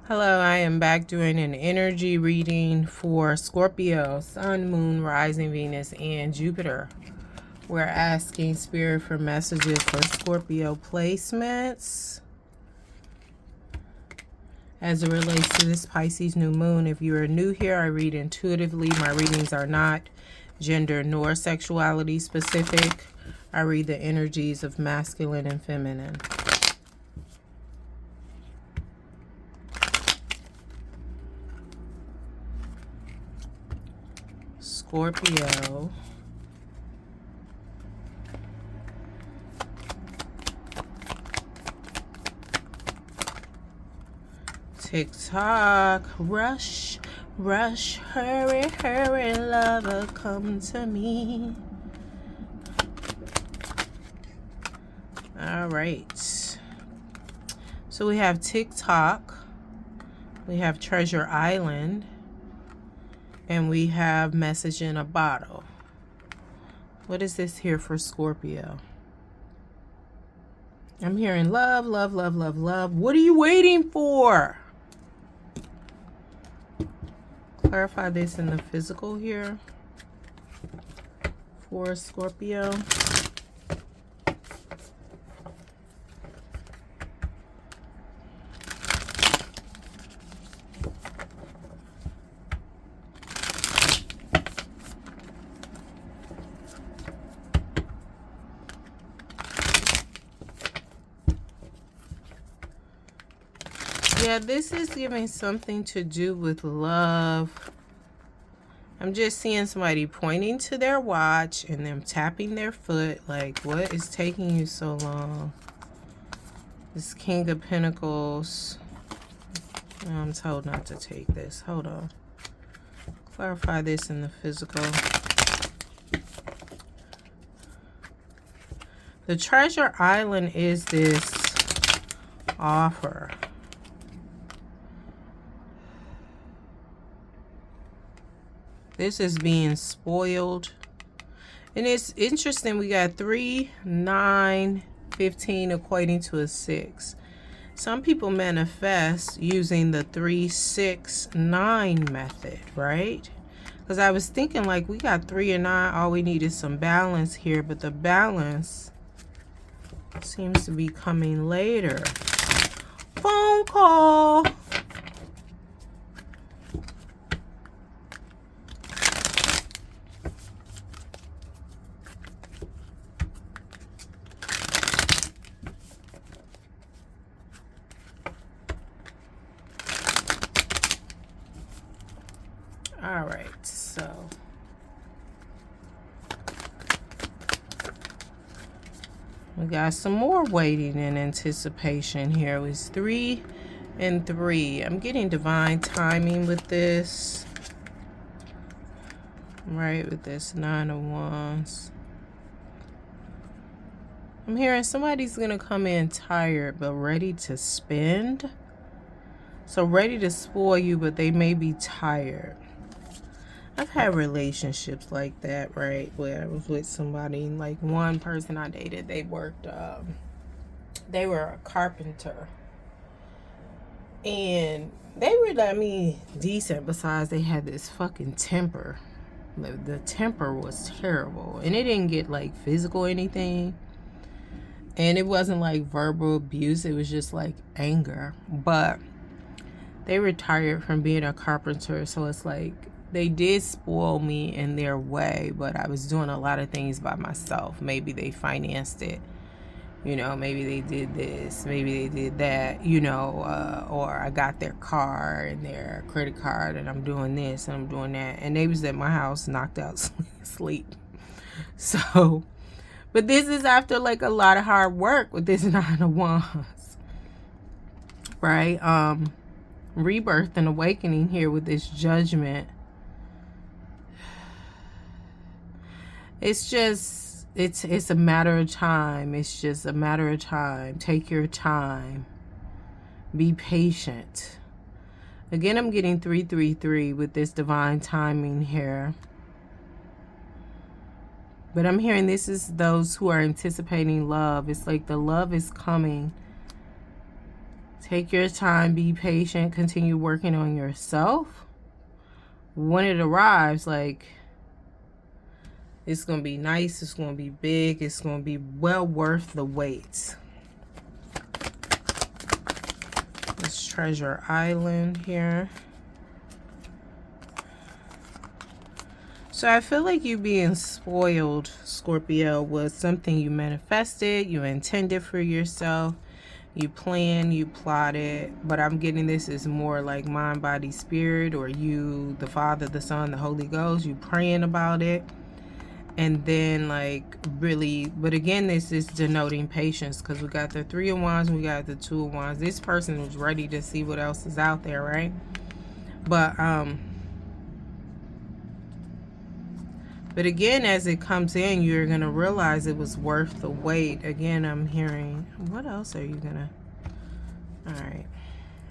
Hello, I am back doing an energy reading for Scorpio, Sun, Moon, Rising, Venus, and Jupiter. We're asking Spirit for messages for Scorpio placements as it relates to this Pisces new moon. If you are new here, I read intuitively. My readings are not gender nor sexuality specific. I read the energies of masculine and feminine. Scorpio. TikTok. Rush, rush, hurry, hurry, lover, come to me. All right. So we have TikTok. We have Treasure Island. And we have Message in a Bottle. What is this here for Scorpio? I'm hearing love, love, love, love, love. What are you waiting for? Clarify this in the physical here for Scorpio. Yeah, this is giving something to do with love. I'm just seeing somebody pointing to their watch and them tapping their foot. Like, what is taking you so long? This King of Pentacles. I'm told not to take this. Hold on. Clarify this in the physical. The Treasure Island is this offer. This is being spoiled. And it's interesting. We got 3, 9, 15 equating to a 6. Some people manifest using the 3, 6, 9 method, right? Because I was thinking like we got 3 and 9. All we need is some balance here. But the balance seems to be coming later. Phone call. All right, so we got some more waiting and anticipation here. It was 3 and 3. I'm getting divine timing with this. Right, with this 9 of Wands. I'm hearing somebody's going to come in tired but ready to spend. So ready to spoil you, but they may be tired. I've had relationships like that, right? Where I was with somebody, like one person I dated, they worked, they were a carpenter. And they were, I mean, decent, besides they had this fucking temper. The temper was terrible. And it didn't get like physical or anything. And it wasn't like verbal abuse, it was just like anger. But they retired from being a carpenter, so it's like, they did spoil me in their way, but I was doing a lot of things by myself. Maybe they financed it, you know, maybe they did this, maybe they did that, you know, or I got their car and their credit card and I'm doing this and I'm doing that. And they was at my house knocked out sleep. So, but this is after like a lot of hard work with this 9 of Wands, right? Rebirth and awakening here with this Judgment. It's just, it's a matter of time. It's just a matter of time. Take your time. Be patient. Again, I'm getting 333 with this divine timing here. But I'm hearing this is those who are anticipating love. It's like the love is coming Take your time, be patient, continue working on yourself. When it arrives, like, it's going to be nice, it's going to be big, it's going to be well worth the wait. Let's Treasure Island here. So I feel like you being spoiled, Scorpio, was something you manifested, you intended for yourself. You plan, you plotted, but I'm getting this is more like mind, body, spirit, or you, the Father, the Son, the Holy Ghost, you praying about it. And then, like, really, but again, this is denoting patience, because we got the 3 of Wands, we got the 2 of Wands. This person was ready to see what else is out there, right? But again, as it comes in, you're going to realize it was worth the wait. Again, I'm hearing, what else are you going to... All right.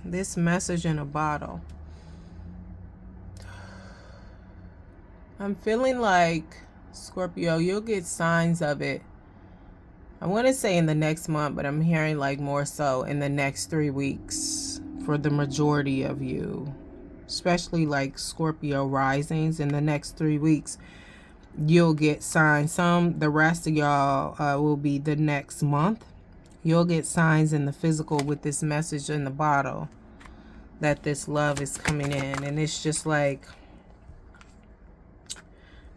This message in a bottle. I'm feeling like, Scorpio, you'll get signs of it. I want to say in the next month, but I'm hearing like more so in the next 3 weeks for the majority of you. Especially like Scorpio risings in the next 3 weeks. You'll get signs. The rest of y'all will be the next month. You'll get signs in the physical with this message in the bottle that this love is coming in. And it's just like,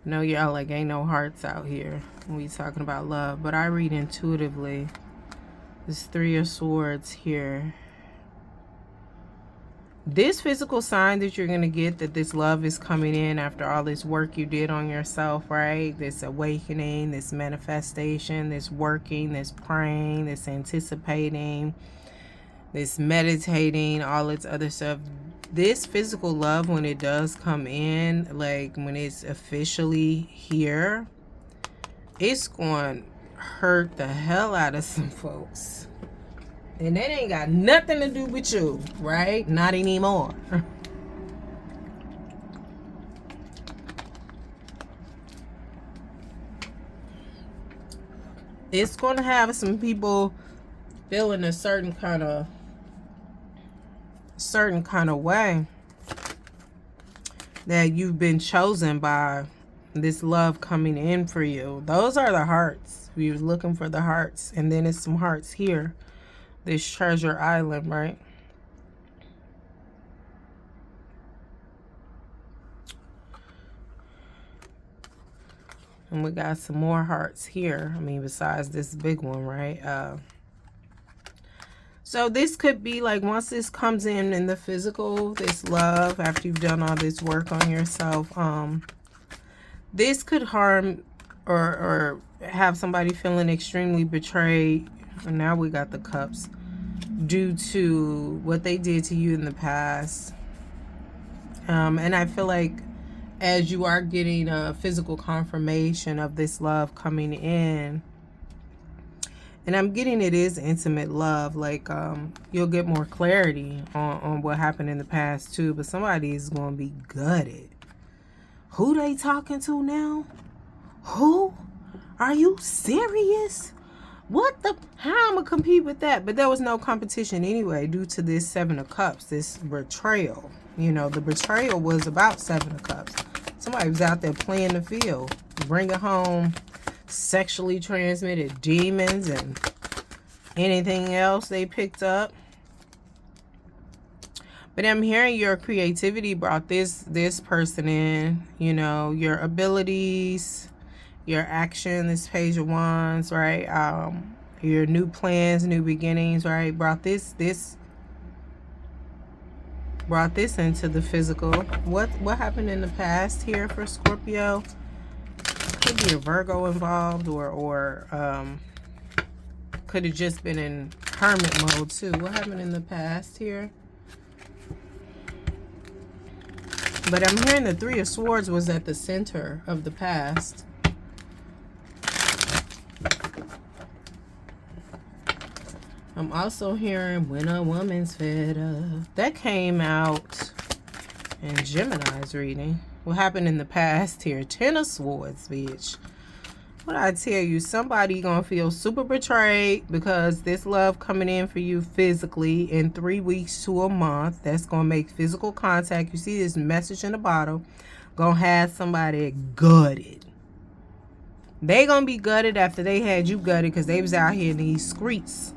no, y'all, like, ain't no hearts out here when we talking about love. But I read intuitively. This 3 of Swords here. This physical sign that you're going to get that this love is coming in after all this work you did on yourself, right? This awakening, this manifestation, this working, this praying, this anticipating, this meditating, all its other stuff. This physical love, when it does come in, like when it's officially here, it's going to hurt the hell out of some folks. And that ain't got nothing to do with you, right? Not anymore. It's going to have some people feeling a certain kind of way that you've been chosen by this love coming in for you. Those are the hearts. You're looking for the hearts. And then it's some hearts here. This Treasure Island, right? And we got some more hearts here. I mean, besides this big one, right? So this could be like, once this comes in the physical, this love, after you've done all this work on yourself, this could harm or have somebody feeling extremely betrayed. And now we got the Cups. Due to what they did to you in the past. And I feel like as you are getting a physical confirmation of this love coming in, and I'm getting it is intimate love, like you'll get more clarity on what happened in the past too, but somebody is going to be gutted. Who they talking to now? Who? Are you serious? What the? How I'm going to compete with that? But there was no competition anyway due to this 7 of Cups, this betrayal. You know, the betrayal was about 7 of Cups. Somebody was out there playing the field, bringing home sexually transmitted demons and anything else they picked up. But I'm hearing your creativity brought this person in, you know, your abilities, your action, this Page of Wands, right? Your new plans, new beginnings, right? Brought this into the physical. What happened in the past here for Scorpio? Could be a Virgo involved, or could have just been in hermit mode too. What happened in the past here? But I'm hearing the 3 of Swords was at the center of the past. I'm also hearing when a woman's fed up. That came out in Gemini's reading. What happened in the past here? 10 of Swords, bitch. What I tell you, somebody gonna feel super betrayed because this love coming in for you physically in 3 weeks to a month. That's gonna make physical contact. You see this message in the bottom. Gonna have somebody gutted. They gonna be gutted after they had you gutted because they was out here in these streets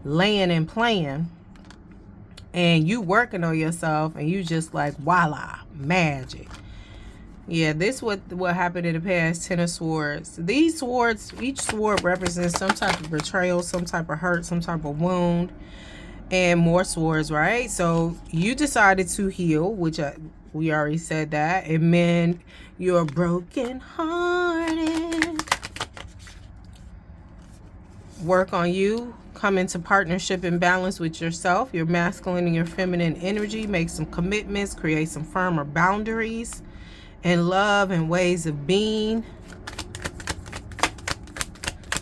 laying and playing, and you working on yourself, and you just like voila, magic. Yeah, this what happened in the past. 10 of Swords. These swords, each sword represents some type of betrayal, some type of hurt, some type of wound, and more swords, right? So you decided to heal, which we already said that. It meant you're broken hearted. Work on you. Come into partnership and balance with yourself, your masculine and your feminine energy. Make some commitments, create some firmer boundaries and love and ways of being.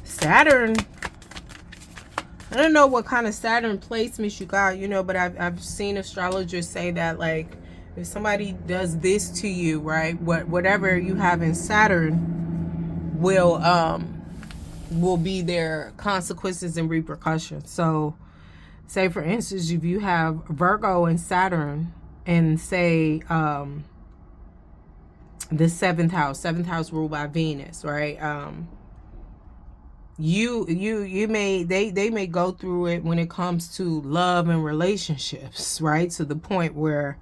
Saturn. I don't know what kind of Saturn placements you got, you know, but I've seen astrologers say that, like, if somebody does this to you, right, whatever you have in Saturn will be their consequences and repercussions. So, say for instance, if you have Virgo and Saturn, and say the seventh house ruled by Venus, right? They may go through it when it comes to love and relationships, right? To the point where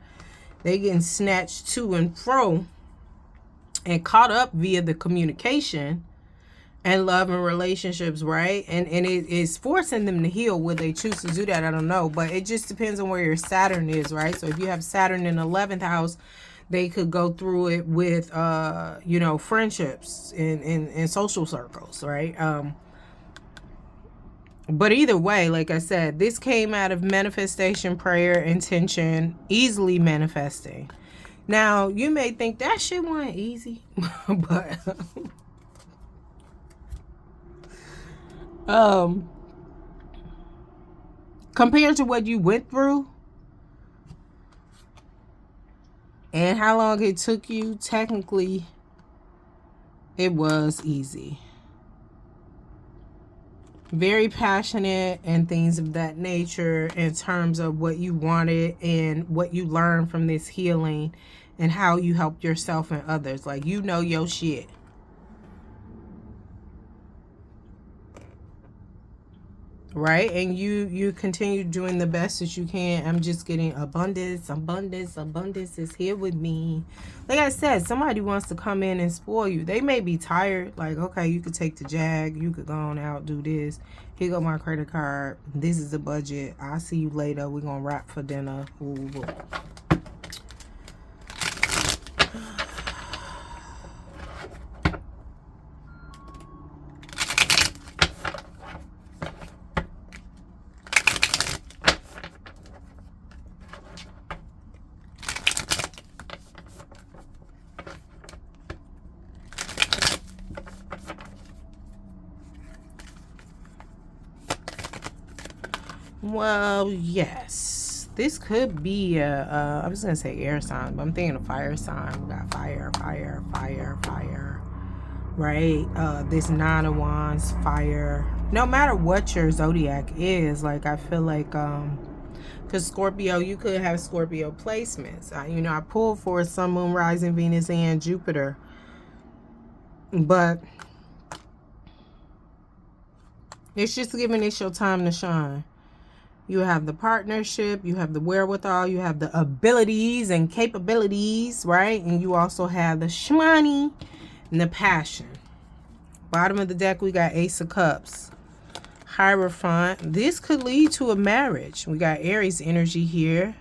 they getting snatched to and fro and caught up via the communication and love and relationships, right? And it is forcing them to heal. Will they choose to do that? I don't know, but it just depends on where your Saturn is, right? So if you have Saturn in the 11th house, they could go through it with you know, friendships in social circles, right? But either way, like I said, this came out of manifestation, prayer, intention, easily manifesting. Now, you may think that shit wasn't easy, but compared to what you went through and how long it took you, technically, it was easy. Very passionate and things of that nature in terms of what you wanted and what you learned from this healing and how you helped yourself and others. Like, you know your shit. Right? And you continue doing the best that you can. I'm just getting abundance is here with me. Like I said, somebody wants to come in and spoil you. They may be tired. Like, okay, you could take the Jag, you could go on out, do this. Here go my credit card. This is the budget. I'll see you later. We're gonna wrap for dinner. Ooh. Well, yes. This could be I was going to say air sign, but I'm thinking of fire sign. We got fire. Right? This 9 of Wands, fire. No matter what your zodiac is, like, I feel like, because Scorpio, you could have Scorpio placements. You know, I pulled for Sun, Moon, Rising, Venus, and Jupiter. But it's just giving it your time to shine. You have the partnership, you have the wherewithal, you have the abilities and capabilities, right? And you also have the shmoney and the passion. Bottom of the deck, we got Ace of Cups. Hierophant. This could lead to a marriage. We got Aries energy here.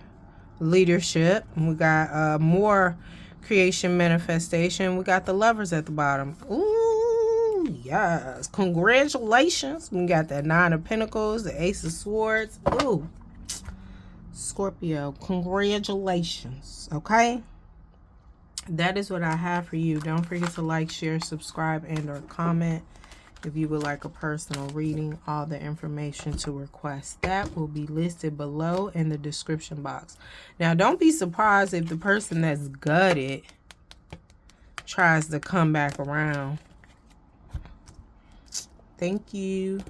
Leadership. We got more creation, manifestation. We got the Lovers at the bottom. Ooh, yes. Congratulations. We got that 9 of Pentacles, the Ace of Swords. Ooh. Scorpio, congratulations. Okay? That is what I have for you. Don't forget to like, share, subscribe, and or comment. If you would like a personal reading, all the information to request that will be listed below in the description box. Now, don't be surprised if the person that's gutted tries to come back around. Thank you.